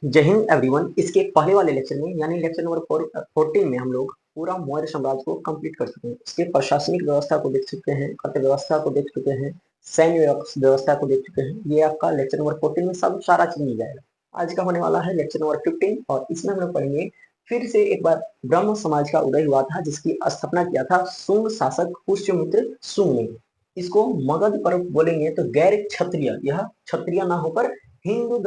जय हिंद एवरीवन। इसके पहले वाले लेक्चर में यानी लेक्चर नंबर 14 में हम लोग पूरा मौर्य साम्राज्य को कंप्लीट कर चुके हैं। इसके प्रशासनिक व्यवस्था को देख चुके हैं, अर्थव्यवस्था को देख चुके हैं, सैन्य व्यवस्था को देख चुके हैं। ये आपका लेक्चर नंबर 14 में सब सारा चीज मिल जाएगा। आज का होने वाला है लेक्चर नंबर 15 और इसमें हम लोग पढ़ेंगे फिर से एक बार ब्रह्म समाज का उदय हुआ था, जिसकी स्थापना किया था शुंग शासक पुष्यमित्र शुंग ने। इसको मगध पर्व बोलेंगे तो गैर क्षत्रिय, यह क्षत्रिय ना होकर हिंदू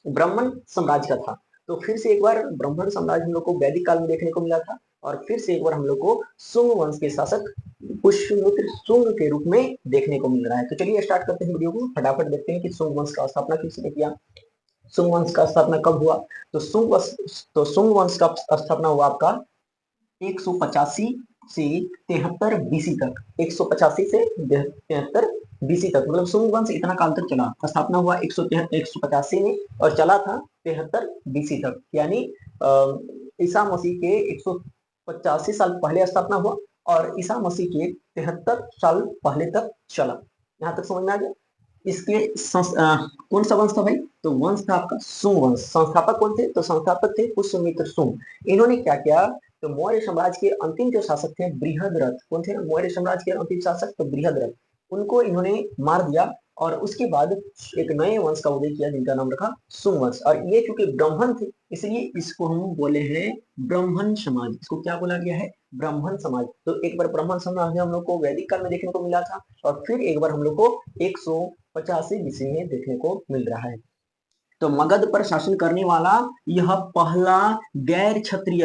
ब्राह्मण साम्राज्य का था। तो फिर से एक बार ब्राह्मण साम्राज्य हम लोग को वैदिक काल में देखने को मिला था और फिर से एक बार हम लोग को शुंग वंश के शासक पुष्यमित्र शुंग के रूप में देखने को मिल रहा है। तो चलिए स्टार्ट करते हैं वीडियो को, फटाफट देखते हैं कि शुंग वंश का स्थापना किसने किया, शुंग वंश का स्थापना कब हुआ। शुंग वंश का स्थापना हुआ आपका 185 से 73 बीसी तक, 185 से 73 बीसी तक, मतलब शुंग वंश इतना काल तक चला। स्थापना हुआ 185 में और चला था 73 बीसी तक, यानी ईसा मसीह के 185 साल पहले स्थापना हुआ और ईसा मसीह के 73 साल पहले तक चला। यहाँ तक समझ में आ गया। इसके कौन सा वंश था भाई? तो वंश था आपका शुंग वंश। संस्थापक कौन थे? तो संस्थापक थे पुष्यमित्र शुंग। इन्होंने क्या किया? तो मौर्य साम्राज्य के अंतिम जो शासक थे बृहद्रथ, कौन थे मौर्य साम्राज्य के अंतिम शासक? तो बृहद्रथ, उनको इन्होंने मार दिया और उसके बाद एक नए वंश का उदय किया जिनका नाम रखा शुंग वंश। और ये चूंकि ब्राह्मण थे इसलिए इसको हम बोले हैं ब्राह्मण समाज। इसको क्या बोला गया है? ब्राह्मण समाज। तो एक बार ब्राह्मण समाज हम लोग को वैदिक काल में देखने को मिला था और फिर एक बार हम लोग को 185 बीसी में देखने को मिल रहा है। तो मगध पर शासन करने वाला यह पहला गैर क्षत्रिय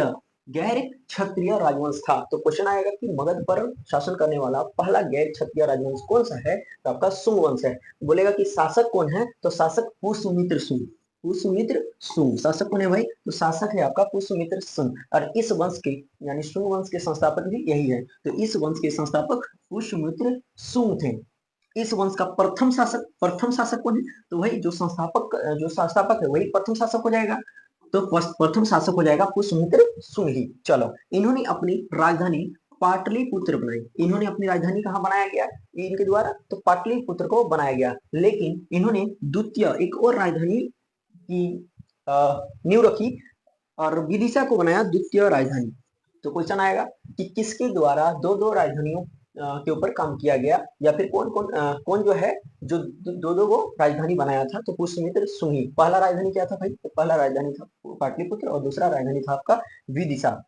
राजवंश था। तो क्वेश्चन आएगा कि मगध पर शासन करने वाला पहला गैर क्षत्रिय राजवंश कौन सा है? तो आपका शुंग वंश है। बोलेगा कि शासक कौन है? तो शासक पुष्यमित्र शुंग। पुष्यमित्र शुंग शासक कौन है भाई? तो शासक है आपका पुष्यमित्र शुंग। और इस वंश के यानी शुंग वंश के संस्थापक भी यही है। तो इस वंश के संस्थापक पुष्यमित्र शुंग थे। इस वंश का प्रथम शासक कौन है? तो वही जो संस्थापक है वही प्रथम शासक हो जाएगा। तो प्रथम शासक हो जाएगा पुष्यमित्र शुंग ही। चलो, इन्होंने अपनी राजधानी पाटलिपुत्र बनाई। इन्होंने अपनी राजधानी कहाँ बनाया गया इनके द्वारा? तो पाटलिपुत्र को बनाया गया। लेकिन इन्होंने द्वितीय एक और राजधानी की नींव रखी और विदिशा को बनाया द्वितीय राजधानी। तो क्वेश्चन आएगा कि किसके द्वारा दो दो राजधानियों के ऊपर काम किया गया, या फिर कौन जो है जो दो दो को राजधानी बनाया था? तो पुष्यमित्र शुंग ही। पहला राजधानी क्या था भाई? तो पहला राजधानी था पाटलिपुत्र और दूसरा राजधानी था आपका विदिशा।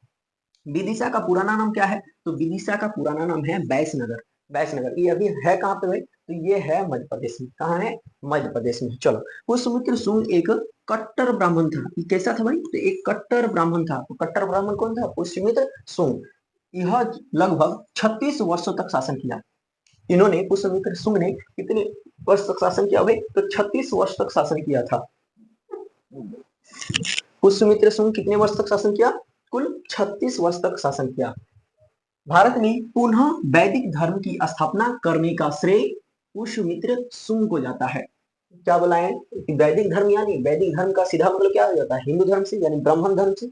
विदिशा का पुराना नाम क्या है? तो विदिशा का पुराना नाम है वैश्यनगर। वैश्यनगर ये अभी है कहाँ पे भाई? तो ये है मध्य प्रदेश में। कहाँ है? मध्य प्रदेश में। चलो, पुष्यमित्र शुंग एक कट्टर ब्राह्मण था। ये कैसा था भाई? तो एक कट्टर ब्राह्मण था। तो कट्टर ब्राह्मण कौन था? पुष्यमित्र शुंग। यह लगभग 36 वर्षों तक शासन किया। इन्होंने पुष्यमित्र शुंग ने कितने वर्ष तक शासन किया भाई? तो 36 वर्ष तक शासन किया था। पुष्यमित्र शुंग कितने वर्ष तक शासन किया? कुल 36 वर्ष तक शासन किया। भारत में पुनः वैदिक धर्म की स्थापना करने का श्रेय पुष्यमित्र शुंग को जाता है। क्या बोला है? वैदिक धर्म, यानी वैदिक धर्म का सीधा मतलब क्या हो जाता है? हिंदू धर्म से, यानी ब्राह्मण धर्म से।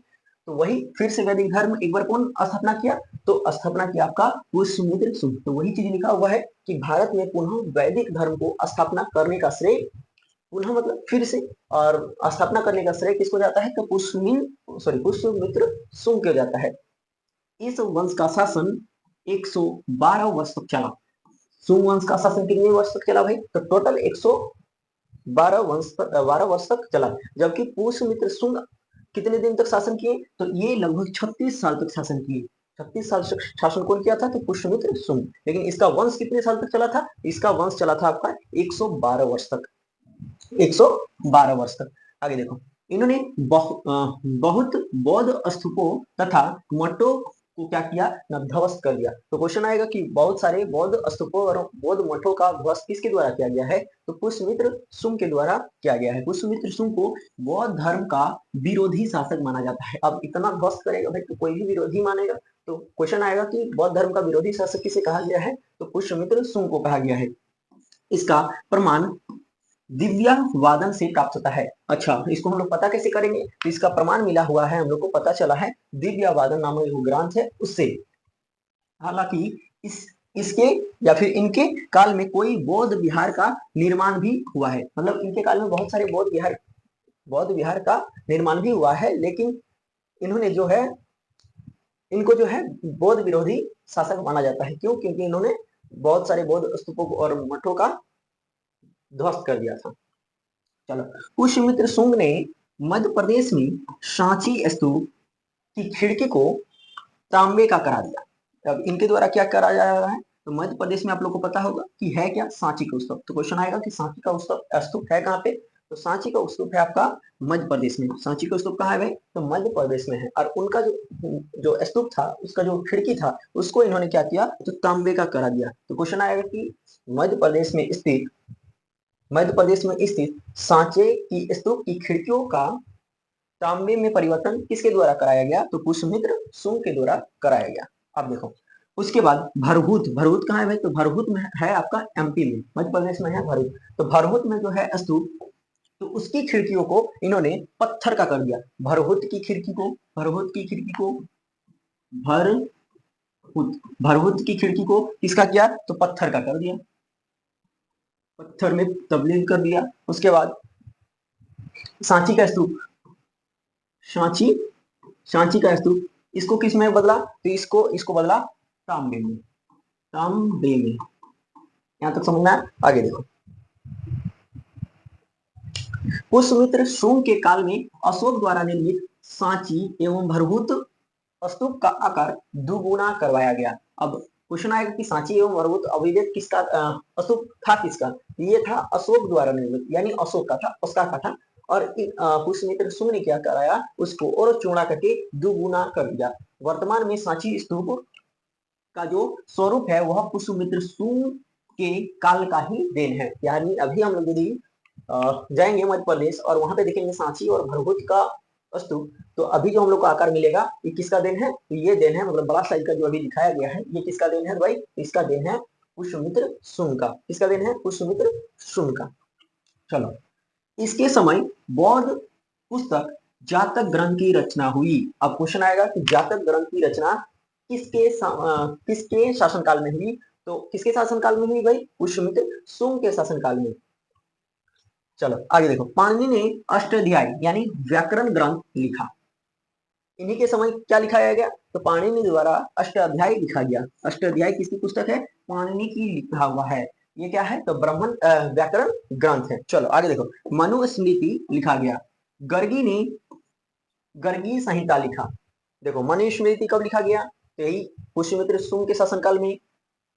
तो वही फिर से वैदिक धर्म एक बार कौन स्थापना किया? तो स्थापना किया आपका पुष्यमित्र शुंग। तो वही चीज लिखा हुआ है कि भारत में पुनः वैदिक धर्म को स्थापना करने का श्रेय, पुनः मतलब फिर से, और स्थापना करने का श्रेय किसको जाता है? तो पुष्यमित्र शुंग को जाता है। इस वंश का शासन 112 वर्ष तक चला। शुंग वंश का शासन कितने वर्ष तक चला भाई? तो टोटल 12 वर्ष तक चला। जबकि पुष्यमित्र शुंग कितने दिन तक शासन किए? तो ये लगभग 36 साल तक शासन किए। 36 साल तक शासन कौन किया था? तो पुष्यमित्र शुंग। लेकिन इसका वंश कितने साल तक चला था? इसका वंश चला था आपका 112 वर्ष तक। 112 वर्ष तक। आगे देखो, इन्होंने बहुत बौद्ध स्तूपों तथा मठों को क्या किया? ध्वस्त कर दिया। तो क्वेश्चन आएगा कि बहुत सारे बौद्ध स्तूपों और बौद्ध मठों का ध्वस्त किसके द्वारा किया गया है? तो पुष्यमित्र शुंग के द्वारा किया गया है। पुष्यमित्र शुंग को बौद्ध धर्म का विरोधी शासक माना जाता है। अब इतना ध्वस्त करेगा भाई तो कोई भी विरोधी मानेगा। तो क्वेश्चन आएगा कि बौद्ध धर्म का विरोधी शासक किसे कहा गया है? तो पुष्यमित्र शुंग को कहा गया है। इसका प्रमाण दिव्या वादन से प्राप्त होता है। अच्छा, इसको हम लोग पता कैसे करेंगे? तो इसका प्रमाण मिला हुआ है, हम लोग को पता चला है दिव्या वादन नामक जो ग्रंथ है उससे। हालांकि इसके या फिर इनके काल में कोई बौद्ध विहार का निर्माण भी हुआ है। मतलब इनके काल में बहुत सारे बौद्ध विहार बौद्ध विहार का निर्माण भी हुआ है, लेकिन इन्होंने जो है, इनको जो है बौद्ध विरोधी शासक माना जाता है। क्यों? क्योंकि इन्होंने बहुत सारे बौद्ध स्तूपों और मठों का ध्वस्त कर दिया था। चलो, पुष्यमित्र शुंग ने मध्य प्रदेश में सांची स्तूप की खिड़की को तांबे का करा दिया। अब इनके द्वारा क्या करा जा रहा है? तो मध्य प्रदेश में आप लोग को पता होगा कि है क्या, सांची का स्तूप। तो क्वेश्चन आएगा कि सांची का स्तूप है कहाँ पे? तो सांची का स्तूप है आपका मध्य प्रदेश में। सांची का स्तूप कहाँ है भाई? तो मध्य प्रदेश में है। और उनका जो स्तूप था, उसका जो खिड़की था, उसको इन्होंने क्या किया? तो तांबे का करा दिया। तो क्वेश्चन आएगा कि मध्य प्रदेश में स्थित सांचे की स्तूप की खिड़कियों का तांबे में परिवर्तन किसके द्वारा कराया गया? तो पुष्यमित्र शुंग के द्वारा कराया गया। अब देखो, उसके बाद भरहुत। भरहुत कहाँ है भाई? तो भरहुत में है आपका एमपी में, मध्य प्रदेश में है भरहुत। तो भरहुत में जो है स्तूप, तो उसकी खिड़कियों को इन्होंने पत्थर का कर दिया। भरहुत की खिड़की को किसका किया? तो पत्थर का कर दिया, पत्थर में तब्दील कर दिया। उसके बाद सांची का स्तूप, सांची सांची का स्तूप, इसको किस में बदला? तो इसको बदला तांबे में। यहां तक समझ में आया? आगे देखो, पुष्यमित्र शुंग के काल में अशोक द्वारा निर्मित सांची एवं भरहुत स्तूप का आकार दुगुना करवाया गया। अब क्वेश्चन आएगा कि सांची एवं भरहुत अभिवेद किसका स्तूप था? किसका? ये था अशोक द्वारा निर्मित, यानी अशोक का था, उसका का था। और पुष्यमित्र शुंग ने क्या कराया? उसको और चौड़ा करके दुगुना कर दिया। वर्तमान में सांची स्तूप का जो स्वरूप है वह पुष्यमित्र शुंग के काल का ही देन है। यानी अभी हम लोग यदि जाएंगे मध्य प्रदेश और वहां पे देखेंगे सांची और भरहुत का स्तूप, तो अभी जो हम लोग को आकार मिलेगा ये किसका देन है? तो ये देन है, मतलब बड़ा साइज का जो अभी दिखाया गया है, ये किसका देन है भाई? इसका देन है पुष्यमित्र शुंग का। किसका देन है? पुष्यमित्र शुंग का। चलो, इसके समय बौद्ध पुस्तक जातक ग्रंथ की रचना हुई। अब क्वेश्चन आएगा कि जातक ग्रंथ की रचना किसके शासनकाल में हुई? तो किसके शासनकाल में हुई भाई? पुष्यमित्र शुंग के शासनकाल में। चलो आगे देखो, पाणिनि ने अष्टाध्यायी यानी व्याकरण ग्रंथ लिखा। इन्हीं के समय क्या लिखाया गया? तो पाणिनि द्वारा अष्टाध्यायी लिखा गया। अष्टाध्यायी किसकी पुस्तक है? पाणिनि की लिखा हुआ है। ये क्या है? तो ब्राह्मण व्याकरण ग्रंथ है। चलो आगे देखो, मनुस्मृति लिखा गया। गर्गी ने गर्गी संहिता लिखा। देखो, मनुस्मृति कब लिखा गया? तो यही पुष्यमित्र शुंग के शासनकाल में।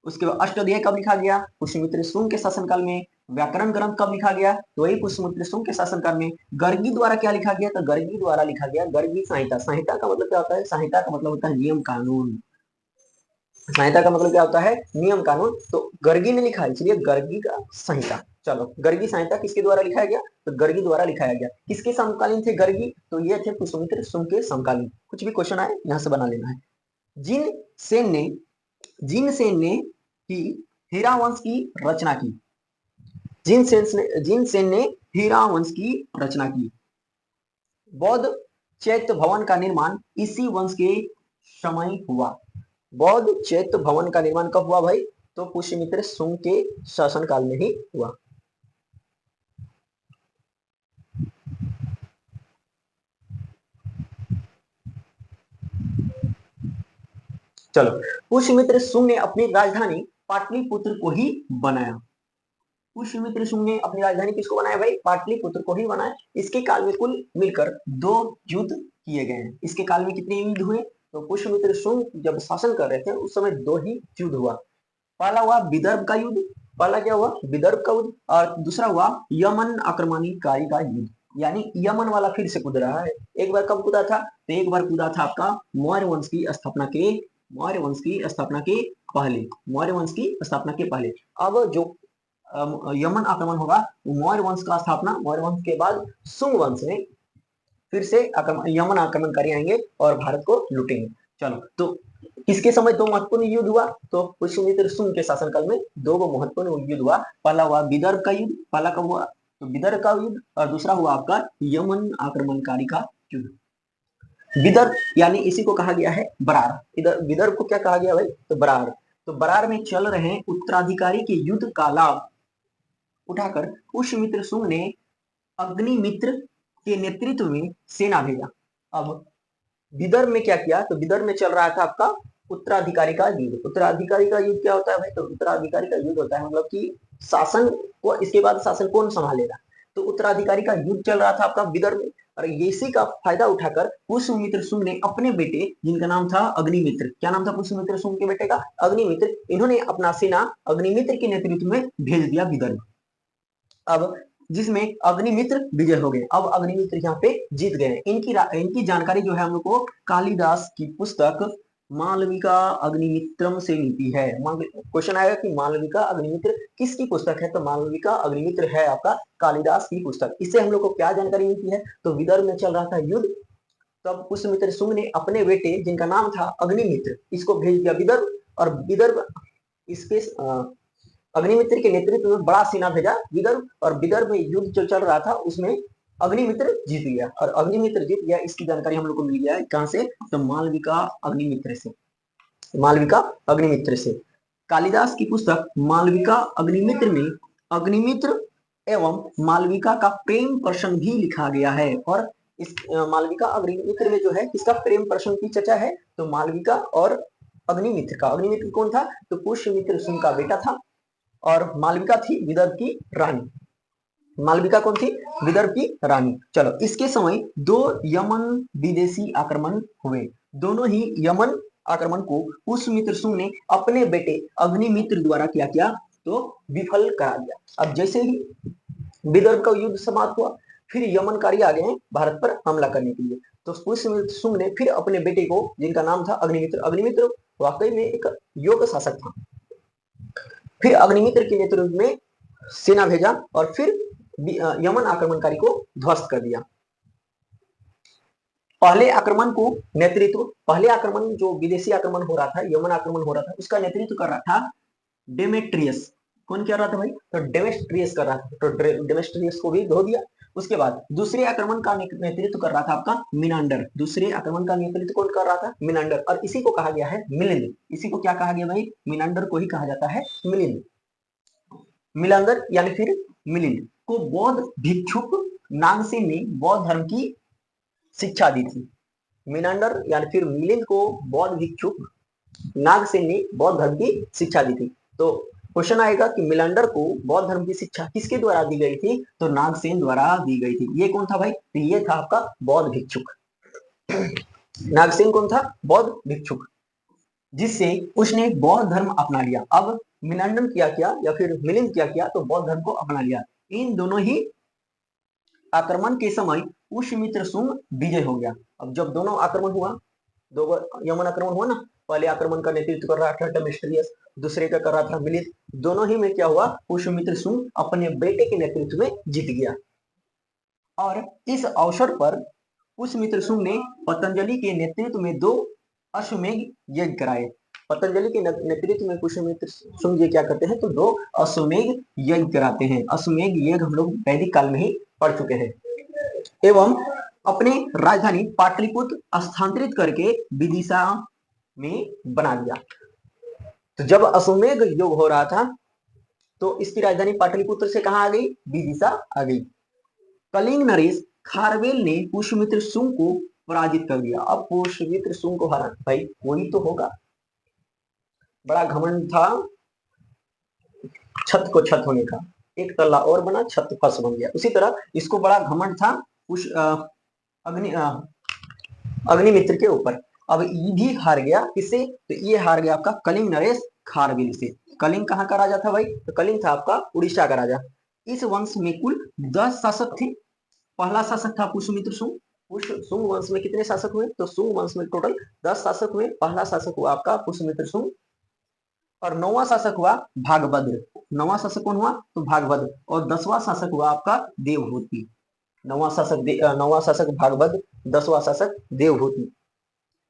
उसके बाद अष्टाध्यायी कब लिखा गया? पुष्यमित्र शुंग के शासनकाल में। व्याकरण ग्रंथ कब लिखा गया? तो वही पुष्यमित्र शुंग के शासनकाल में। गर्गी द्वारा क्या लिखा गया? तो गर्गी द्वारा लिखा गया गर्गी संहिता। संहिता का मतलब क्या होता है? संहिता का मतलब होता है नियम कानून। संहिता का मतलब क्या होता है? नियम कानून। तो गर्गी ने लिखा, इसलिए गर्गी का संहिता। चलो, गर्गी संहिता किसके द्वारा लिखाया गया? तो गर्गी द्वारा लिखाया गया। किसके समकालीन थे गर्गी? तो ये थे पुष्यमित्र शुंग के समकालीन। कुछ भी क्वेश्चन आए यहाँ से बना लेना है। जिन सेन ने ही हीरा वंश की रचना की। जिन सेन ने हीरा वंश की रचना की। बौद्ध चैत्य भवन का निर्माण इसी वंश के समय हुआ। बौद्ध चैत्य भवन का निर्माण कब हुआ भाई? तो पुष्यमित्र शुंग के शासनकाल में ही हुआ। चलो, पुष्यमित्र शुंग ने अपनी राजधानी पाटलिपुत्र को ही बनाया। पुष्यमित्र शुंग ने अपनी राजधानी किसको बनाया भाई? पाटलिपुत्र को ही बनाया। इसके काल में कुल मिलकर 2 युद्ध किए गए हैं। इसके काल में कितने युद्ध हुए? तो पुष्यमित्र शुंग जब शासन कर रहे थे उस समय 2 ही युद्ध हुआ। पहला हुआ विदर्भ का युद्ध। पहला क्या हुआ? विदर्भ का युद्ध। और दूसरा हुआ यमन आक्रमणकारी का युद्ध। यानी यमन वाला फिर से कूद रहा है। एक बार कब कूदा था? तो एक बार कूदा था आपका मौर्य वंश की स्थापना के पहले। मौर्य वंश की स्थापना के पहले। अब जो यमन आक्रमण होगा, मौर्य वंश का स्थापना, मौर्य वंश के बाद शुंग वंश में फिर से यमन आक्रमणकारी आएंगे और भारत को लूटेंगे। चलो, तो किसके समय 2 महत्वपूर्ण युद्ध हुआ? तो पुष्यमित्र शुंग के शासनकाल में 2 महत्वपूर्ण युद्ध हुआ। पहला हुआ विदर्भ का युद्ध। पहला कब हुआ? तो विदर्भ का युद्ध। और दूसरा हुआ आपका यमन आक्रमणकारी का युद्ध। विदर्भ यानी इसी को कहा गया है बरार। इधर विदर्भ को क्या कहा गया भाई? तो बरार। तो बरार में चल रहे उत्तराधिकारी के युद्ध का लाभ उठाकर पुष्यमित्र शुंग ने अग्निमित्र के नेतृत्व में सेना भेजा। अब विदर्भ में क्या किया, तो विदर्भ में चल रहा था आपका उत्तराधिकारी का युद्ध। उत्तराधिकारी का युद्ध क्या होता है भाई, तो उत्तराधिकारी का युद्ध होता है मतलब कि शासन को, इसके बाद शासन कौन संभालेगा, तो उत्तराधिकारी का युद्ध चल रहा था आपका विदर्भ में। और इसी का फायदा उठाकर पुष्यमित्र शुंग ने अपने बेटे, जिनका नाम था अग्निमित्र, क्या नाम था पुष्यमित्र शुंग के बेटे का, अग्निमित्र, इन्होंने अपना सेना अग्निमित्र के नेतृत्व में भेज दिया विदर्भ। अब जिसमें अग्निमित्र विजय हो गए। अब अग्निमित्र यहाँ पे जीत गए। इनकी जानकारी जो है हम लोग को कालिदास की पुस्तक मालविका अग्निमित्रम से मिलती है। क्वेश्चन आएगा कि मालविका अग्निमित्र किसकी पुस्तक है, तो मालविका अग्निमित्र है आपका कालिदास की पुस्तक। इससे हम लोग को क्या जानकारी मिलती है, तो विदर्भ में चल रहा था युद्ध, तब पुष्यमित्र शुंग ने अपने बेटे, जिनका नाम था अग्निमित्र, इसको भेज दिया विदर्भ। और विदर्भ इसके अग्निमित्र के नेतृत्व में बड़ा सेना भेजा विदर्भ, और विदर्भ में युद्ध जो चल रहा था उसमें अग्निमित्र जीत गया। और अग्निमित्र जीत गया, इसकी जानकारी हम लोग को मिल गया है कहां से, तो मालविका अग्निमित्र से। मालविका अग्निमित्र से कालिदास की पुस्तक मालविका अग्निमित्र में अग्निमित्र एवं मालविका का प्रेम प्रसंग भी लिखा गया है। और इस मालविका अग्निमित्र में जो है किसका प्रेम प्रसंग की चर्चा है, तो मालविका और अग्निमित्र का। अग्निमित्र कौन था, तो पुष्यमित्र शुंग का बेटा था, और मालविका थी विदर्भ की रानी। मालविका कौन थी, विदर्भ की रानी। चलो, इसके समय दो यमन विदेशी आक्रमण हुए। दोनों ही यमन आक्रमण को पुष्यमित्र शुंग ने अपने बेटे अग्निमित्र द्वारा क्या किया, तो विफल करा दिया। अब जैसे ही विदर्भ का युद्ध समाप्त हुआ, फिर यमनकारी आ गए भारत पर हमला करने के लिए। तो पुष्यमित्र शुंग ने फिर अपने बेटे को, जिनका नाम था अग्निमित्र, अग्निमित्र वाकई में एक योग्य शासक था, फिर अग्निमित्र के नेतृत्व में सेना भेजा और फिर यमन आक्रमणकारी को ध्वस्त कर दिया। पहले आक्रमण जो विदेशी आक्रमण हो रहा था, यमन आक्रमण हो रहा था, उसका नेतृत्व कर रहा था डेमेट्रियस। कौन कर रहा था भाई, तो डेमेट्रियस कर रहा था। तो डेमेट्रियस को भी धो दिया। उसके बाद दूसरे आक्रमण का नेतृत्व कर रहा था आपका मिनांडर। दूसरे आक्रमण का नेतृत्व कौन कर रहा था, मिनांडर। और इसी को कहा गया है मिलिंद। इसी को क्या कहा गया भाई, मिनांडर को ही कहा जाता है मिलिंद। मिलांदर यानी फिर मिलिंद को बौद्ध भिक्षुक नागसेन ने बौद्ध धर्म की शिक्षा दी थी। मिनांडर यानी फिर मिलिंद को बौद्ध भिक्षुक नागसेन ने बौद्ध धर्म की शिक्षा दी थी। तो क्वेश्चन आएगा कि मिलांडर को बौद्ध धर्म की शिक्षा किसके द्वारा दी गई थी, तो नागसेन द्वारा दी गई थी। ये कौन था भाई, तो ये था आपका बौद्ध भिक्षुक। नागसेन कौन था, बौद्ध भिक्षुक, जिससे उसने बौद्ध धर्म अपना लिया। अब मिनांडर क्या किया या फिर मिलिंद क्या किया, तो बौद्ध धर्म को अपना लिया। इन दोनों ही आक्रमण के समय पुष्यमित्र शुंग विजय हो गया। अब जब दोनों आक्रमण हुआ, दो यमन आक्रमण हुआ ना, पहले आक्रमण का नेतृत्व कर रहा था डेमेट्रियस, दूसरे का कर रहा था मिलिंद। दोनों ही में क्या हुआ, पुष्यमित्र शुंग अपने बेटे के नेतृत्व में जीत गया। और इस अवसर पर पुष्यमित्र शुंग ने पतंजलि के नेतृत्व में 2 अश्वमेध यज्ञ कराए। पतंजलि के नेतृत्व में पुष्यमित्र शुंग जी क्या करते हैं, तो 2 अश्वमेध यज्ञ कराते हैं। अश्वमेध यज्ञ हम लोग वैदिक काल में ही पढ़ चुके हैं। एवं अपने राजधानी पाटलिपुत्र स्थानांतरित करके विदिशा में बना दिया। तो जब अश्वमेध युग हो रहा था, तो इसकी राजधानी पाटलिपुत्र से कहां आ गई, विदिशा आ गई। कलिंग नरेश खारवेल ने पुष्यमित्र शुंग को पराजित कर दिया। अब पुष्यमित्र शुंग को हरा, भाई वही तो होगा, बड़ा घमंड था, छत को छत होने का, एक तल्ला और बना, छत फर्श बन गया। उसी तरह इसको बड़ा घमंड था अग्निमित्र के ऊपर। अब ये भी हार गया, किससे, तो ये हार गया आपका कलिंग नरेश खारवेल से। कलिंग कहाँ का राजा था भाई, तो कलिंग था आपका उड़ीसा का राजा। इस वंश में कुल 10 शासक थे। पहला शासक था पुष्यमित्र शुंग। शुंग वंश में कितने शासक हुए, तो शुंग वंश में टोटल 10 शासक हुए। पहला शासक हुआ आपका पुष्यमित्र शुंग, और 9वां शासक हुआ भागभद्र। 9वां शासक कौन हुआ, तो भागभद्र। और 10वां शासक हुआ आपका देवहूति। 9वां शासक भागभद्र, 10वां शासक देवहूति।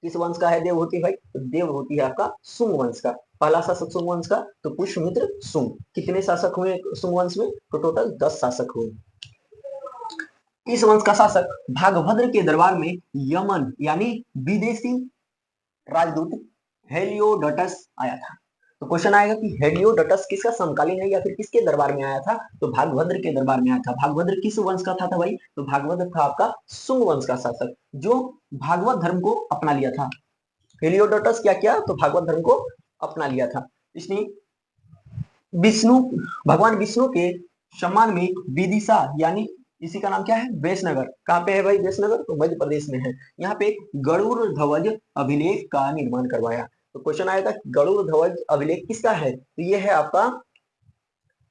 किस वंश का है देवहूति भाई, तो देवहूति है आपका शुंग वंश का। पहला शासक शुंग वंश का तो पुष्यमित्र शुंग। कितने शासक हुए शुंग वंश में, तो टोटल 10 शासक हुए। इस वंश का शासक भागभद्र के दरबार में यमन यानी विदेशी राजदूत हेलियोडोटस आया था। तो क्वेश्चन आएगा कि हेलियोडोटस किसका समकालीन है या फिर किसके दरबार में आया था? तो भागभद्र के दरबार में आया था। भागभद्र किस वंश का था भाई? तो भागभद्र था आपका शुंग वंश का शासक जो भागवत धर्म को अपना लिया था। हेलियोडोटस क्या किया? तो भागवत धर्म को अपना लिया था। इसने विष्णु भगवान विष्णु के सम्मान में विदिशा यानी इसी का नाम क्या है? वेशनगर। कहाँ पे है भाई वेशनगर? तो मध्य प्रदेश में है। यहाँ पे गरुड़ ध्वज अभिलेख का निर्माण करवाया। तो क्वेश्चन आएगा गरुड़ ध्वज अभिलेख किसका है? तो ये है आपका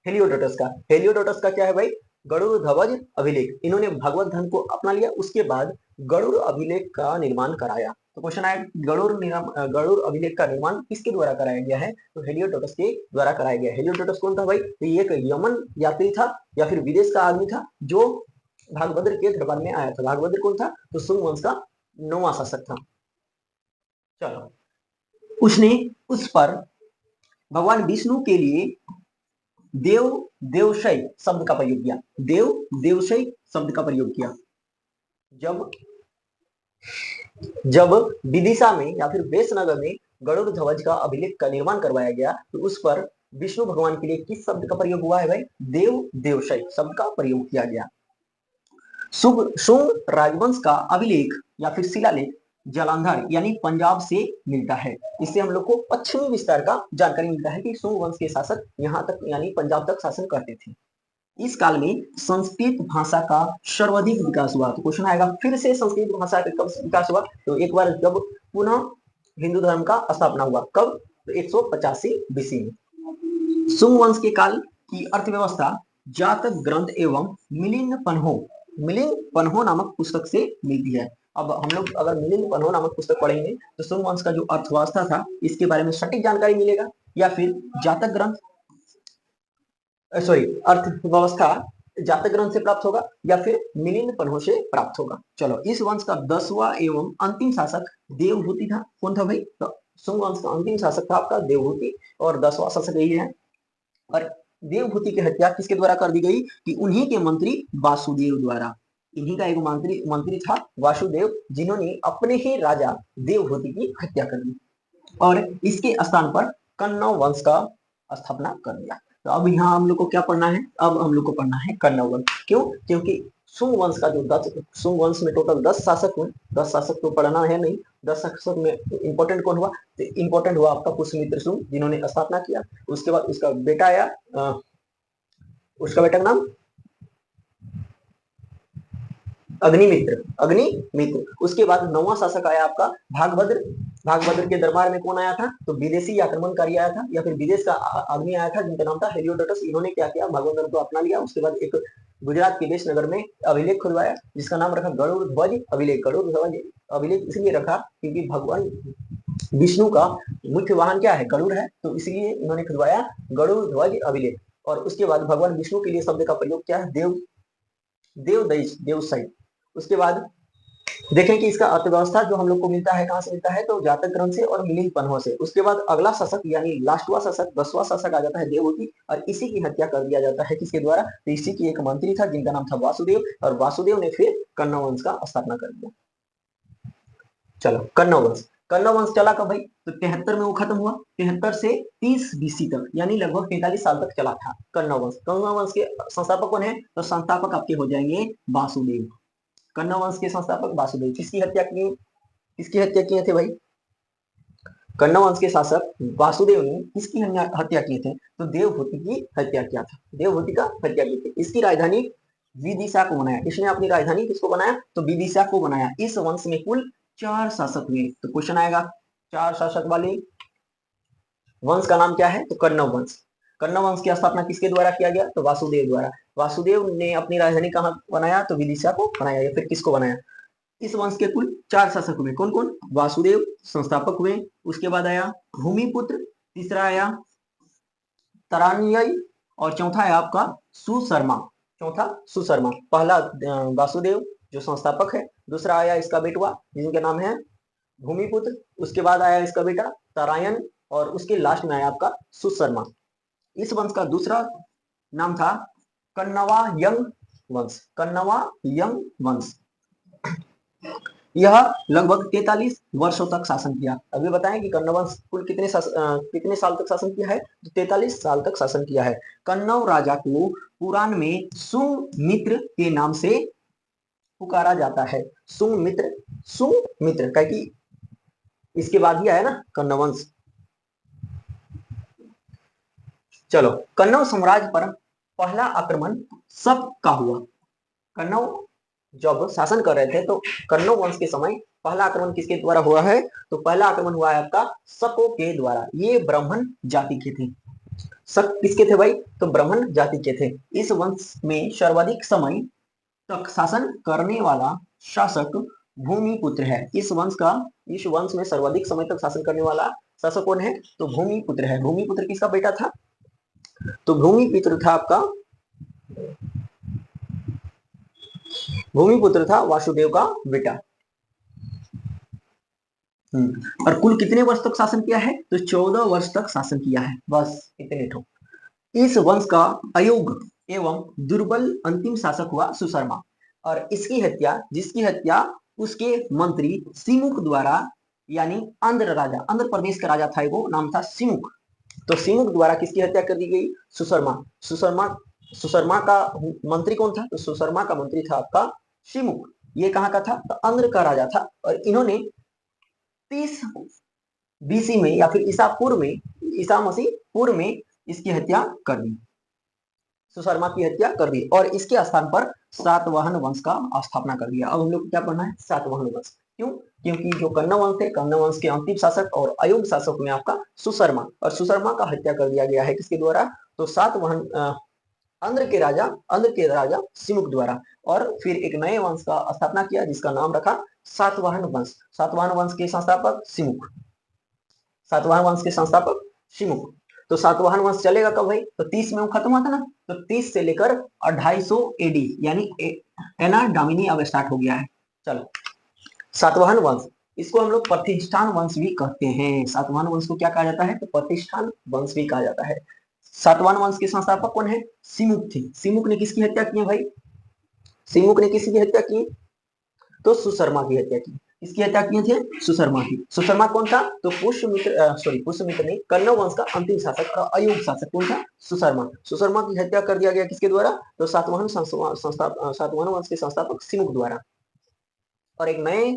हेलियोडोटस का। हेलियोडोटस का क्या है भाई? गरुड़ ध्वज अभिलेख। इन्होंने भगवत धर्म को अपना लिया, उसके बाद गरुड़ अभिलेख का निर्माण कराया। तो क्वेश्चन आया गरुड़ अभिलेख का निर्माण किसके द्वारा कराया गया है? तो हेलियोडोटस के द्वारा कराया गया। हेलियोडोटस कौन था भाई? तो ये एक यमन यात्री था या फिर विदेश का आदमी था जो भागभद्र के दरबार में आया था। भागभद्र कौन था? तो शुंग वंश का 9वां शासक था। चलो, उसने उस पर भगवान विष्णु के लिए देव देवशय शब्द का प्रयोग किया। देव देवशय शब्द का प्रयोग किया। जब जब विदिशा में या फिर वेशनगर में गरुड़ ध्वज का अभिलेख का निर्माण करवाया गया तो उस पर विष्णु भगवान के लिए किस शब्द का प्रयोग हुआ है भाई? देव देवशय शब्द का प्रयोग किया गया। शुंग राजवंश का अभिलेख या फिर शिलालेख जालंधर यानी पंजाब से मिलता है। इससे हम लोग को पश्चिमी विस्तार का जानकारी मिलता है कि शुंग वंश के शासक यहाँ तक यानी पंजाब तक शासन करते थे। इस काल में संस्कृत भाषा का सर्वाधिक विकास हुआ। तो क्वेश्चन आएगा फिर से संस्कृत भाषा का कब विकास हुआ? तो एक बार जब पुनः हिंदू धर्म का स्थापना हुआ। कब? तो 185 बीसी में। शुंग वंश के काल की अर्थव्यवस्था जातक ग्रंथ एवं मिलिंद पन्हो नामक पुस्तक से मिलती है। अब हम लोग अगर मिलिंद पन्हो नामक पुस्तक पढ़ेंगे तो शुंग वंश का जो अर्थव्यवस्था था इसके बारे में सटीक जानकारी मिलेगा, या फिर जातक ग्रंथ सॉरी अर्थव्यवस्था जातक ग्रंथ से प्राप्त होगा या फिर मिलिंद पन्हो से प्राप्त होगा। चलो, इस वंश का 10वां एवं अंतिम शासक देवहूति था। कौन था भाई? तो शुंग वंश का अंतिम शासक था आपका देवहूति और 10वां शासक यही है। और देवभूति की हत्या किसके द्वारा कर दी गई? कि उन्हीं के मंत्री वासुदेव द्वारा। इन्हीं का एक मंत्री था वासुदेव, जिन्होंने अपने ही राजा देवभूति की हत्या कर दी और इसके स्थान पर कन्नौ वंश का स्थापना कर दिया। तो अब यहाँ हम लोग को क्या पढ़ना है? अब हम लोग को पढ़ना है कन्नौ वंश। क्यों? क्योंकि शुंग वंश का जो शुंग वंश में टोटल 10 शासक हुए। 10 शासक तो पढ़ना है नहीं। 10 शासक में इंपॉर्टेंट कौन हुआ? तो इंपॉर्टेंट हुआ आपका पुष्यमित्र शुंग, जिन्होंने स्थापना किया। उसके बाद उसका बेटा आया, उसका बेटा का नाम अग्निमित्र। उसके बाद 9वां शासक आया आपका भागभद्र। भागभद्र के दरबार में कौन आया था? तो विदेशी आक्रमणकारी आया था या फिर विदेश का आदमी आया था जिनका नाम था हेलियोडोटस। इन्होंने क्या किया? भागवत धर्म को अपना लिया। उसके बाद एक गुजरात के वेशनगर में अभिलेख खुलवाया जिसका नाम रखा गरुड़ ध्वज अभिलेख। गरुड़ ध्वज अभिलेख इसलिए रखा क्योंकि भगवान विष्णु का मुख्य वाहन क्या है? गरुड़ है, तो इसलिए इन्होंने खुलवाया गरुड़ ध्वज अभिलेख। और उसके बाद भगवान विष्णु के लिए शब्द का प्रयोग क्या है? देवशय। उसके बाद देखें कि इसका अर्थव्यवस्था जो हम लोग को मिलता है कहां से मिलता है? तो जातक ग्रंथ से और मिलिंद पन्हो से। उसके बाद अगला शासक यानी लास्टवा शासक 10वां शासक आ जाता है देवहूति और इसी की हत्या कर दिया जाता है। किसके द्वारा? तो इसी की एक मंत्री था जिनका नाम था वासुदेव और वासुदेव ने फिर कन्नौ वंश का स्थापना कर दिया। चलो, कन्नौ वंश चला कब भाई? तो 73 में वो खत्म हुआ। 73 से 30 बीसी तक यानी लगभग 45 साल तक चला था कन्नौ वंश। कन्नौ वंश के संस्थापक कौन है? तो संस्थापक आपके हो जाएंगे वासुदेव। कन्नौ वंश के संस्थापक वासुदेव। किसकी हत्या किए थे भाई? कन्नौ वंश के शासक वासुदेव ने किसकी हत्या किए थे? तो देवभूति की हत्या किया था। देवभूति का हत्या की थी। इसकी राजधानी विदिशा को बनाया। इसने अपनी राजधानी किसको बनाया? तो विदिशा को बनाया। इस वंश में कुल 4 शासक हुए। तो क्वेश्चन आएगा 4 शासक वाले वंश का नाम क्या है? तो कन्नौ वंश। कन्नौ वंश की स्थापना किसके द्वारा किया गया? तो वासुदेव द्वारा। वासुदेव ने अपनी राजधानी कहाँ बनाया? तो विदिशा को बनाया या फिर किसको बनाया? इस वंश के कुल 4 शासक हुए। कौन कौन? वासुदेव संस्थापक हुए। उसके बाद आया भूमिपुत्र, तीसरा आया तरानियई और चौथा है आपका सुशर्मा। पहला वासुदेव जो संस्थापक है, दूसरा आया इसका बेटवा जिनका नाम है भूमिपुत्र, उसके बाद आया इसका बेटा तरायन और उसके लास्ट में आया आपका सुशर्मा। इस वंश का दूसरा नाम था कन्नवा यंग वंश। यह लगभग 43 वर्षों तक शासन किया। अभी बताएं कि कन्नौ वंश कुल कितने साल तक शासन किया है, तो 43 साल तक शासन किया है। कन्नौ राजा को पुराण में सुमित्र के नाम से पुकारा जाता है। सुमित्र, सुमित्र क्या कि इसके बाद ही आया ना कन्नौ वंश। चलो, कन्नौ साम्राज्य पर पहला आक्रमण शक का हुआ। कन्नौ जब शासन कर रहे थे तो कन्नौ वंश के समय पहला आक्रमण किसके द्वारा हुआ है, तो पहला आक्रमण हुआ है आपका शकों के द्वारा। ये ब्राह्मण जाति के थे। शक किसके थे भाई, तो ब्राह्मण जाति के थे। इस वंश में सर्वाधिक समय तक शासन करने वाला शासक भूमिपुत्र है। इस वंश में सर्वाधिक समय तक शासन करने वाला शासक कौन है, तो भूमिपुत्र है। भूमिपुत्र किसका बेटा था, तो भूमिपुत्र था आपका, भूमिपुत्र था वासुदेव का बेटा। और कुल कितने वर्ष तक शासन किया है, तो 14 वर्ष तक शासन किया है। बस इतने ठो। इस वंश का अयोग्य एवं दुर्बल अंतिम शासक हुआ सुशर्मा, और जिसकी हत्या उसके मंत्री सिमुक द्वारा, यानी आंध्र प्रदेश का राजा था, वो नाम था सिमुक। तो सिमुक द्वारा किसकी हत्या कर दी गई, सुशर्मा। सुशर्मा का मंत्री कौन था, तो सुशर्मा का मंत्री था आपका सिमुक। ये कहाँ का था, तो आंध्र का राजा था। और इन्होंने 30 बीसी में या फिर ईसा मसीह पूर्व में इसकी हत्या कर दी, सुशर्मा की हत्या कर दी, और इसके स्थान पर सातवाहन वंश का स्थापना कर दिया। अब हम लोग क्या पढ़ना है, सातवाहन वंश। क्यों, क्योंकि जो कन्नौ वंश थे, कन्नौ वंश के अंतिम शासक और अयोग्य शासक में आपका सुशर्मा, और सुशर्मा का हत्या कर दिया गया है किसके द्वारा, तो सातवाहन आंध्र के राजा सिमुक द्वारा। और फिर एक नए वंश का स्थापना किया जिसका नाम रखा सातवाहन वंश। सातवाहन वंश के संस्थापक सिमुक, सातवाहन वंश के संस्थापक सिमुक। तो सातवाहन वंश चलेगा कब भाई, तो 30 में वो खत्म हुआ था ना, तो 30 से लेकर 250 एडी यानी एना डोमिनी अब स्टार्ट हो गया है। चलो, सातवाहन वंश, इसको हम लोग प्रतिष्ठान वंश भी कहते हैं। सातवाहन वंश को क्या कहा जाता है, तो प्रतिष्ठान वंश भी कहा जाता है। सातवाहन वंश के संस्थापक कौन है, सिमुक थे। सिमुक ने किसकी हत्या की है भाई, सिमुक ने किसकी हत्या की, तो सुशर्मा की हत्या की। किसकी हत्या किए थे, सुशर्मा की। सुशर्मा कौन था, तो पुष्यमित्र नहीं, कन्नौ वंश का अंतिम शासक और अयोग्य शासक कौन था, सुशर्मा। सुशर्मा की हत्या कर दिया गया किसके द्वारा, तो सातवाहन वंश के संस्थापक सिमुक द्वारा। और एक नए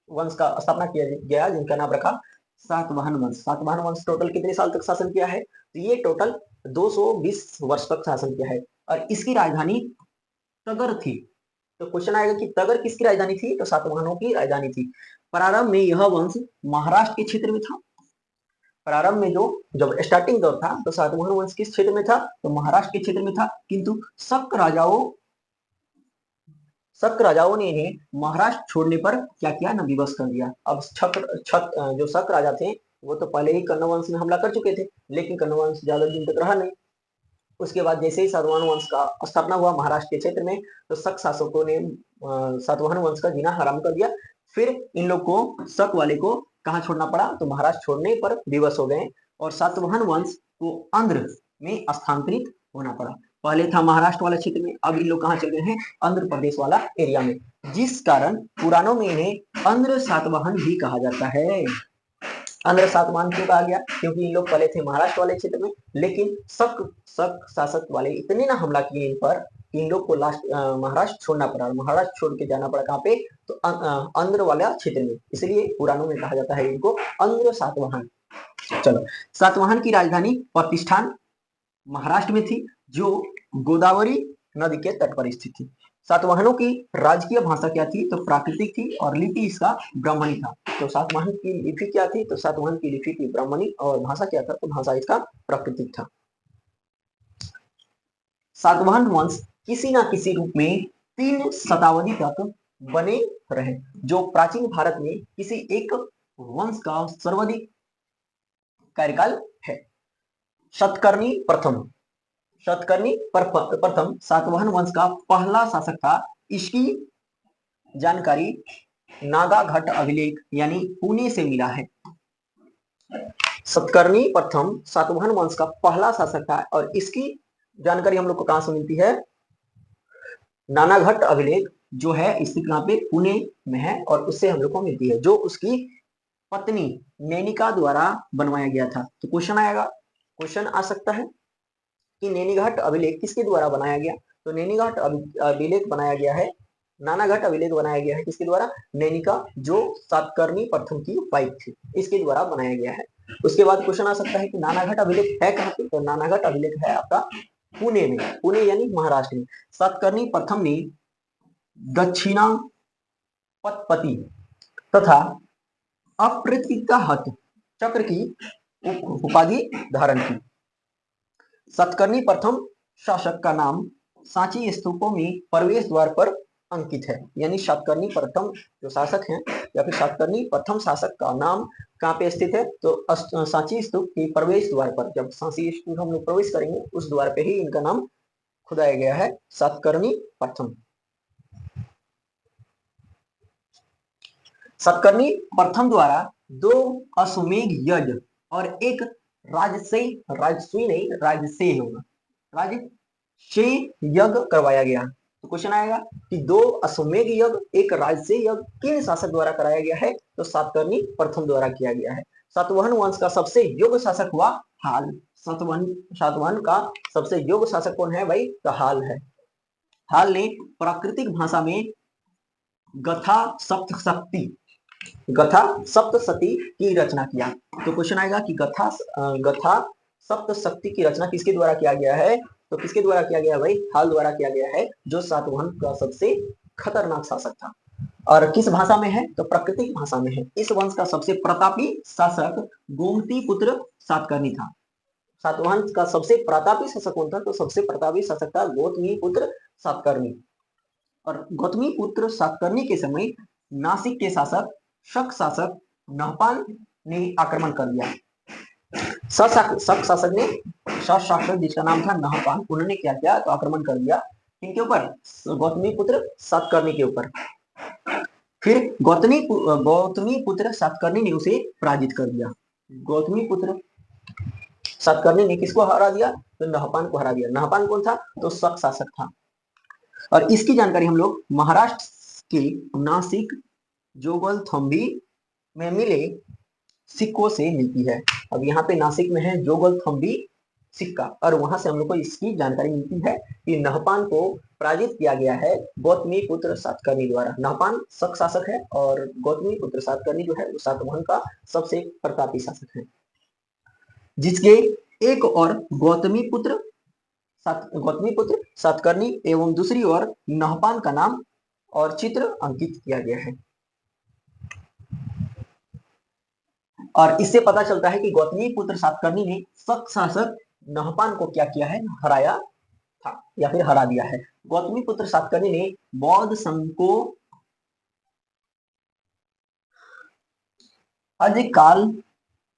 वंश का स्थापना किया गया जिनका नाम रखा सातवाहन वंश। सातवाहन वंश टोटल कितने साल तक शासन किया है, तो ये टोटल 220 वर्ष तक शासन किया है। और इसकी राजधानी तगर थी। तो क्वेश्चन आएगा कि तगर किसकी राजधानी थी, तो सातवाहनों की राजधानी थी। प्रारंभ में यह वंश महाराष्ट्र के क्षेत्र में था। प्रारंभ में जब स्टार्टिंग दौर था तो सातवाहन वंश किस क्षेत्र में था, तो महाराष्ट्र के क्षेत्र में था। किंतु शक राजाओं ने इन्हें महाराष्ट्र छोड़ने पर क्या किया ना, विवश कर दिया। अब जो शक राजा थे वो तो पहले ही कन्नौ वंश में हमला कर चुके थे, लेकिन कन्नौ वंश ज्यादा दिन तक रहा नहीं। उसके बाद जैसे ही सातवाहन वंश का स्थापना हुआ महाराष्ट्र के क्षेत्र में, तो शक शासकों ने सातवाहन वंश का जीना हराम कर दिया। फिर इन लोग को, शक वाले को कहाँ छोड़ना पड़ा, तो महाराष्ट्र छोड़ने पर विवश हो गए, और सातवाहन वंश को आंध्र में स्थानांतरित होना पड़ा। पहले था महाराष्ट्र वाला क्षेत्र में, अब इन लोग कहाँ चल गए हैं, आंध्र प्रदेश वाला एरिया में, जिस कारण पुराणों में इन्हें आंध्र सातवाहन भी कहा जाता है। आंध्र सातवाहन क्यों कहा गया, क्योंकि इन लोग पहले थे महाराष्ट्र वाले क्षेत्र में, लेकिन शक शासक वाले इतने ना हमला किए इन पर कि इन लोग को महाराष्ट्र छोड़ना पड़ा। महाराष्ट्र छोड़ के जाना पड़ा कहाँ पे, तो आंध्र वाला क्षेत्र में, इसलिए पुराणों में कहा जाता है इनको आंध्र सातवाहन। चलो, सातवाहन की राजधानी प्रतिष्ठान महाराष्ट्र में थी, जो गोदावरी नदी के तट पर स्थित थी। सातवाहनों की राजकीय भाषा क्या थी, तो प्राकृतिक थी, और लिपि इसका ब्राह्मणी था। तो सातवाहन की लिपि क्या थी, तो सातवाहन की लिपि थी ब्राह्मणी, और भाषा क्या था, तो भाषा इसका प्राकृतिक था। सातवाहन वंश किसी न किसी रूप में 3 शताब्दी तक बने रहे, जो प्राचीन भारत में किसी एक वंश का सर्वाधिक कार्यकाल है। शतकर्णी प्रथम सातवाहन वंश का पहला शासक था। इसकी जानकारी नागाघट अभिलेख यानी पुणे से मिला है। सतकर्णी प्रथम सातवाहन वंश का पहला शासक था, और इसकी जानकारी हम लोग को कहां से मिलती है, नानाघट अभिलेख जो है स्थित कहाँ पे, पुणे में है, और उससे हम लोग को मिलती है, जो उसकी पत्नी नेनिका द्वारा बनवाया गया था। तो क्वेश्चन आएगा, क्वेश्चन आ सकता है कि नैनीघाट अभिलेख किसके द्वारा बनाया गया। तो नैनीघाट अभिलेख बनाया गया है, नानाघाट अभिलेख बनाया गया है किसके द्वारा, नैनिका, जो सातकर्णी प्रथम की वाइफ थी, इसके द्वारा बनाया गया है। उसके बाद क्वेश्चन आ सकता है कि नानाघाट अभिलेख है कहाँ पे, तो नानाघाट अभिलेख है आपका पुणे में, पुणे यानी महाराष्ट्र में। सातकर्णी प्रथम ने दक्षिणा पतपति तथा अप्रतिहत चक्र की उपाधि धारण की। सातकर्णी प्रथम शासक का नाम सांची स्तूपों में प्रवेश द्वार पर अंकित है, यानी सातकर्णी प्रथम जो शासक हैं या फिर सातकर्णी प्रथम शासक का नाम कहाँ पे स्थित है, तो सांची स्तूप के प्रवेश द्वार पर, जब सांची स्तूप हम लोग प्रवेश करेंगे उस द्वार पे ही इनका नाम खुदाया गया है, सातकर्णी प्रथम। सातकर्णी प्रथम द्वारा 2 अश्वमेध यज्ञ और एक राजसूय नहीं, राजसेय होगा, राजसेय यज्ञ करवाया गया। तो क्वेश्चन आएगा कि 2 अश्वमेध यज्ञ, एक राजसेय यज्ञ किन शासक द्वारा कराया गया है, तो सातकर्णी प्रथम द्वारा किया गया है। सातवाहन वंश का सबसे योग्य शासक हुआ हाल। सातवाहन का सबसे योग्य शासक कौन है भाई, तो हाल है। हाल ने प्राकृतिक भाषा में गथा सप्तशती की रचना किया। तो क्वेश्चन आएगा कि गथा सप्तशती की रचना किसके द्वारा किया गया है, तो किसके द्वारा किया गया भाई, हाल द्वारा किया गया है, जो सातवाहन का सबसे खतरनाक शासक था। और किस भाषा में है, तो प्राकृतिक भाषा में है। इस वंश का सबसे प्रतापी शासक गोमती पुत्र सातकर्णी था। सातवाहन का सबसे प्रतापी शासक कौन था, तो सबसे प्रतापी शासक था गौतमी पुत्र सातकर्णी। और गौतमी पुत्र सातकर्णी के समय नासिक के शक शासक नहपान ने आक्रमण कर लिया। शक शासक जिसका नाम था नहपान, उन्होंने क्या किया, तो आक्रमण कर लिया किनके ऊपर, गौतमी पुत्र सातकर्णी के ऊपर। फिर गौतमी पुत्र सातकर्णी ने उसे पराजित कर दिया। गौतमी पुत्र सातकर्णी ने किसको हरा दिया, तो नहपान को हरा दिया। नहपान कौन था, तो शक शासक था। और इसकी जानकारी हम लोग महाराष्ट्र के नासिक जोगलथंबी में मिले सिक्कों से मिलती है। अब यहाँ पे नासिक में है जोगलथंबी सिक्का, और वहां से हम लोग को इसकी जानकारी मिलती है कि नहपान को पराजित किया गया है गौतमी पुत्र सातकर्णी द्वारा। नहपान शक शासक है और गौतमी पुत्र सातकर्णी जो है वो सातवाहन का सबसे प्रतापी शासक है, जिसके एक और गौतमी पुत्र सातकर्णी एवं दूसरी ओर नहपान का नाम और चित्र अंकित किया गया है। और इससे पता चलता है कि गौतमी पुत्र सातकर्णी ने शक शासक नहपान को क्या किया है, हराया था या फिर हरा दिया है। गौतमी पुत्र सातकर्णी ने बौद्ध संघ को अजकाल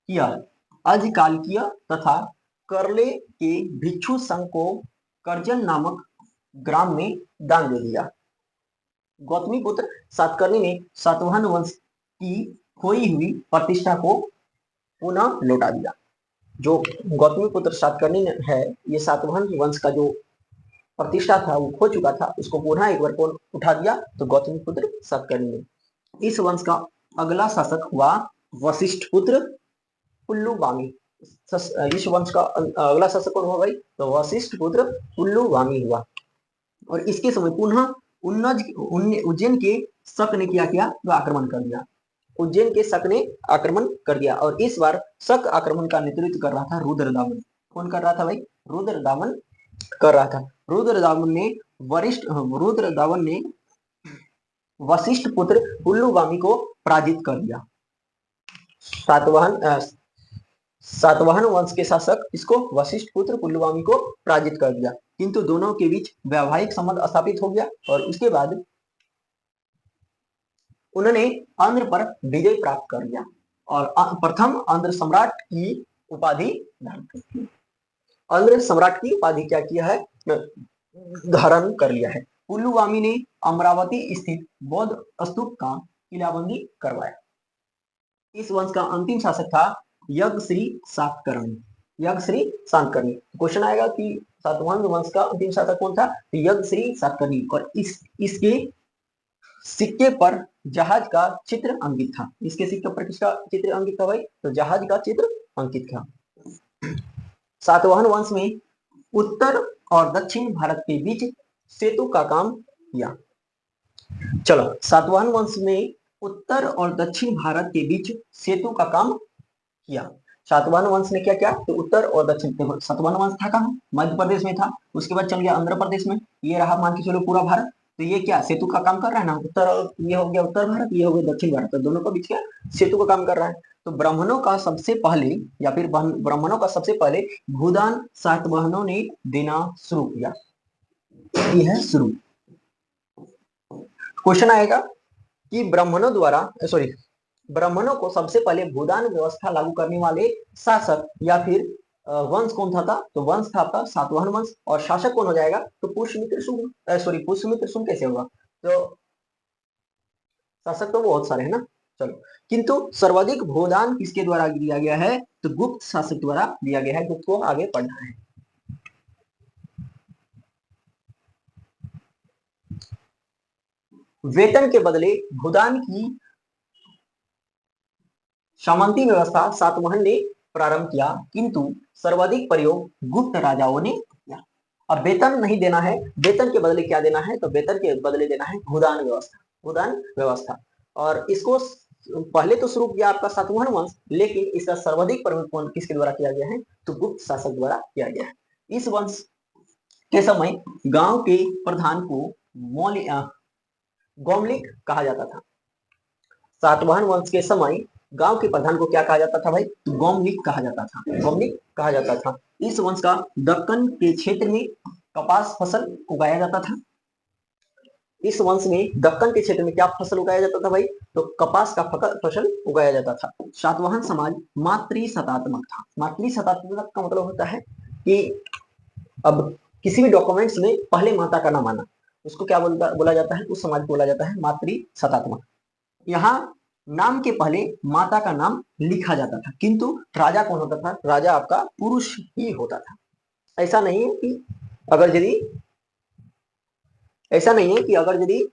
किया तथा करले के भिक्षु संघ को करजन नामक ग्राम में दान दे दिया। गौतमी पुत्र सातकर्णी ने सातवाहन वंश की खोई हुई प्रतिष्ठा को पुनः लौटा दिया। जो गौतमी पुत्र सातकर्णी है, ये सातवाहन वंश का जो प्रतिष्ठा था वो खो चुका था, उसको पुनः एक बार उठा दिया, तो गौतमी पुत्र सातकर्णी ने। इस वंश का अगला शासक हुआ वशिष्ठ पुत्र पुल्लुवामी। इस वंश का अगला शासक कौन हुआ भाई, तो वशिष्ठ पुत्र पुल्लुवामी हुआ। और इसके समय पुनः उज्जैन के शक ने क्या किया, तो आक्रमण कर दिया। उज्जैन के शक ने आक्रमण कर दिया, और इस बार शक आक्रमण का नेतृत्व कर रहा था रुद्रदामन। कौन कर रहा था भाई, रुद्रदामन कर रहा था। रुद्रदामन ने वशिष्ठ पुत्र पुल्लुवामी को पराजित कर दिया। सातवाहन वंश के शासक इसको वशिष्ठ पुत्र पुल्लुवामी को पराजित कर दिया, किंतु दोनों के बीच वैवाहिक संबंध स्थापित हो गया, और उसके बाद उन्होंने आंध्र पर विजय प्राप्त कर लिया और प्रथम आंध्र सम्राट की उपाधि क्या किया है, धारण कर लिया है। पुल्लुवामी ने अमरावती स्थित बौद्ध स्तूप का किलाबंदी करवाया। इस वंश का अंतिम शासक था यज्ञश्री सातकर्णी। क्वेश्चन आएगा कि सातवाहन वंश का अंतिम शासक कौन था, यज्ञश्री सातकर्णी। और इसके सिक्के पर जहाज का चित्र अंकित था। इसके सिक्के पर किसका चित्र अंकित था भाई? तो जहाज का चित्र अंकित था। सातवाहन वंश में उत्तर और दक्षिण भारत के बीच सेतु का काम किया। चलो, सातवाहन वंश में उत्तर और दक्षिण भारत के बीच सेतु का काम किया। सातवाहन वंश ने क्या किया? तो उत्तर और दक्षिण, देखो सातवाहन वंश था कहाँ? मध्य प्रदेश में था, उसके बाद चल गया आंध्र प्रदेश में, ये रहा मान के चलो पूरा भारत। तो ये क्या सेतु का काम कर रहा है ना, उत्तर और ये हो गया उत्तर भारत, ये हो गया दक्षिण भारत, तो दोनों के बीच क्या सेतु का काम कर रहा है। तो ब्राह्मणों का सबसे पहले या फिर ब्राह्मणों का सबसे पहले भूदान सातवाहनों ने देना शुरू किया। ये है शुरू। क्वेश्चन आएगा कि ब्राह्मणों को सबसे पहले भूदान व्यवस्था लागू करने वाले शासक या फिर वंश कौन था? तो वंश था आपका सातवाहन वंश, और शासक कौन हो जाएगा? तो पुष्यमित्र शुंग। पुष्यमित्र शुंग कैसे होगा? तो शासक तो बहुत सारे है ना। चलो, किंतु सर्वाधिक भूदान किसके द्वारा दिया गया है? तो गुप्त शासक द्वारा दिया गया है। गुप्त को आगे पढ़ना है। वेतन के बदले भूदान की सामंती व्यवस्था सातवाहन ने प्रारंभ किया, किंतु सर्वाधिक प्रयोग गुप्त राजाओं ने किया। अब वेतन नहीं देना है, वेतन के बदले क्या देना है? तो वेतन के बदले देना है भूदान व्यवस्था। भूदान व्यवस्था, और इसको पहले तो शुरू किया आपका सातवाहन वंश, लेकिन इसका सर्वाधिक प्रयोग किसके द्वारा किया गया है? तो गुप्त शासक द्वारा किया गया है। इस वंश के समय गांव के प्रधान को गौमलिक कहा जाता था। सातवाहन वंश के समय गांव के प्रधान को क्या कहा जाता था भाई? गौमलिक कहा जाता था। गौमलिक कहा जाता था। इस वंश का दक्कन के क्षेत्र में कपास फसल उगाया जाता था। इस वंश में दक्कन के क्षेत्र में क्या फसल उगाया जाता था भाई? तो कपास का फसल उगाया जाता था। सातवाहन समाज मातृशतात्मक था। मातृशतात्मक का मतलब होता है कि अब किसी भी डॉक्यूमेंट्स में पहले माता का नाम आना, उसको क्या बोला जाता है? उस समाज को बोला जाता है मातृशतात्मक। यहाँ नाम के पहले माता का नाम लिखा जाता था, किंतु राजा कौन होता था? राजा आपका पुरुष ही होता था। ऐसा नहीं है कि अगर यदि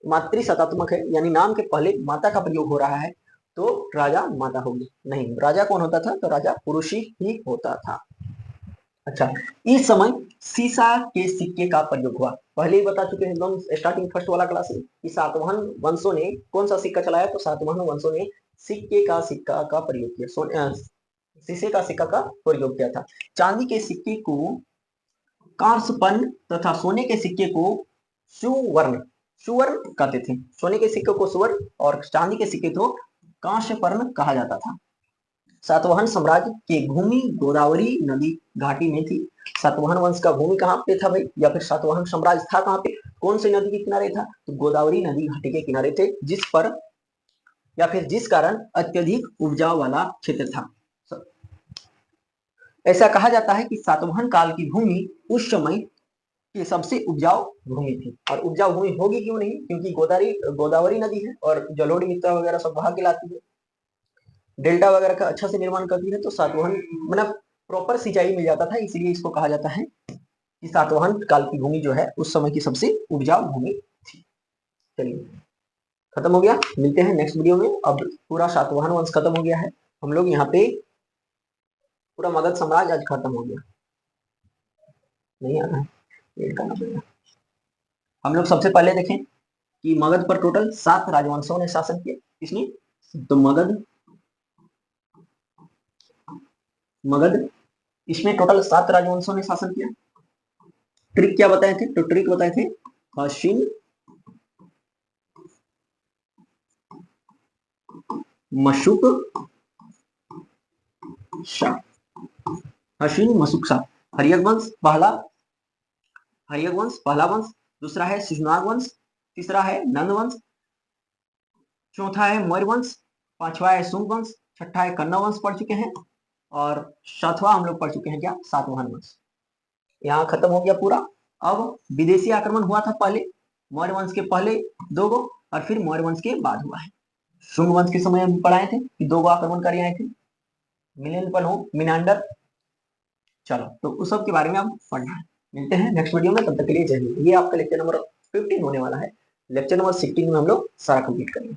मातृशतात्मक है, यानी नाम के पहले माता का प्रयोग हो रहा है, तो राजा माता होगी। नहीं, राजा कौन होता था? तो राजा पुरुष ही होता था। अच्छा, इस समय सीसा के सिक्के का प्रयोग हुआ। पहले ही बता चुके हैं एकदम स्टार्टिंग फर्स्ट वाला क्लास में कि सातवाहन वंशों ने कौन सा सिक्का चलाया? तो सातवाहन वंशों ने सिक्का का प्रयोग किया। शीशे का सिक्का का प्रयोग किया था। चांदी के सिक्के को कांस्यपन्न तथा सोने के सिक्के को सुवर्ण कहते थे। सोने के सिक्के को सुवर्ण और चांदी के सिक्के को कांस्यपर्ण कहा जाता था। सातवाहन साम्राज्य की भूमि गोदावरी नदी घाटी में थी। सातवाहन वंश का भूमि कहाँ पे था भाई? या फिर सातवाहन साम्राज्य था कहाँ पे? कौन सी नदी के किनारे था? तो गोदावरी नदी घाटी के किनारे थे, जिस कारण अत्यधिक उपजाऊ वाला क्षेत्र था। ऐसा कहा जाता है कि सातवाहन काल की भूमि उस समय की सबसे उपजाऊ भूमि थी। और उपजाऊ भूमि होगी क्यों नहीं? क्योंकि गोदावरी नदी है और जलोढ़ मिट्टी वगैरह सब बहा के लाती है, डेल्टा वगैरह का अच्छा से निर्माण करती है। तो सातवाहन मतलब प्रॉपर सिंचाई मिल जाता था, इसलिए इसको कहा जाता है कि सातवाहन काल की भूमि जो है उस समय की सबसे उपजाऊ भूमि थी। चलिए, खत्म हो गया। मिलते हैं नेक्स्ट वीडियो में। अब पूरा सातवाहन वंश खत्म हो गया है। हम लोग यहाँ पे पूरा मगध साम्राज्य आज खत्म हो गया। नहीं आ रहा है। हम लोग सबसे पहले देखें कि मगध पर टोटल 7 राजवंशों ने शासन किया। किसने? तो मगध इसमें टोटल 7 राजवंशों ने शासन किया। ट्रिक क्या बताए थे? तो ट्रिक बताए थे हशिन, मशुक, शाह। हशिन, मशुक, शाह। हरियक वंश पहला वंश, दूसरा है शिशुनाग वंश, तीसरा है नंद वंश, चौथा है मौर्य वंश, पांचवा है शुंग वंश, छठा है कन्नौ वंश पढ़ चुके हैं, और सातवां हम लोग पढ़ चुके हैं क्या? सातवाहन वंश। यहाँ खत्म हो गया पूरा। अब विदेशी आक्रमण हुआ था पहले, मौर्य वंश के पहले 2 गो, और फिर मौर्य वंश के बाद हुआ है। शुंग वंश के समय हम पढ़ाए थे कि 2 गो आक्रमणकारी आए थे, मिनांडर। चलो, तो उस सब के बारे में आप पढ़ना है। मिलते हैं नेक्स्ट वीडियो में, तब तक के लिए जय हिंद। ये आपका लेक्चर नंबर 15 होने वाला है। लेक्चर नंबर 16 में हम लोग सारा कंप्लीट करेंगे।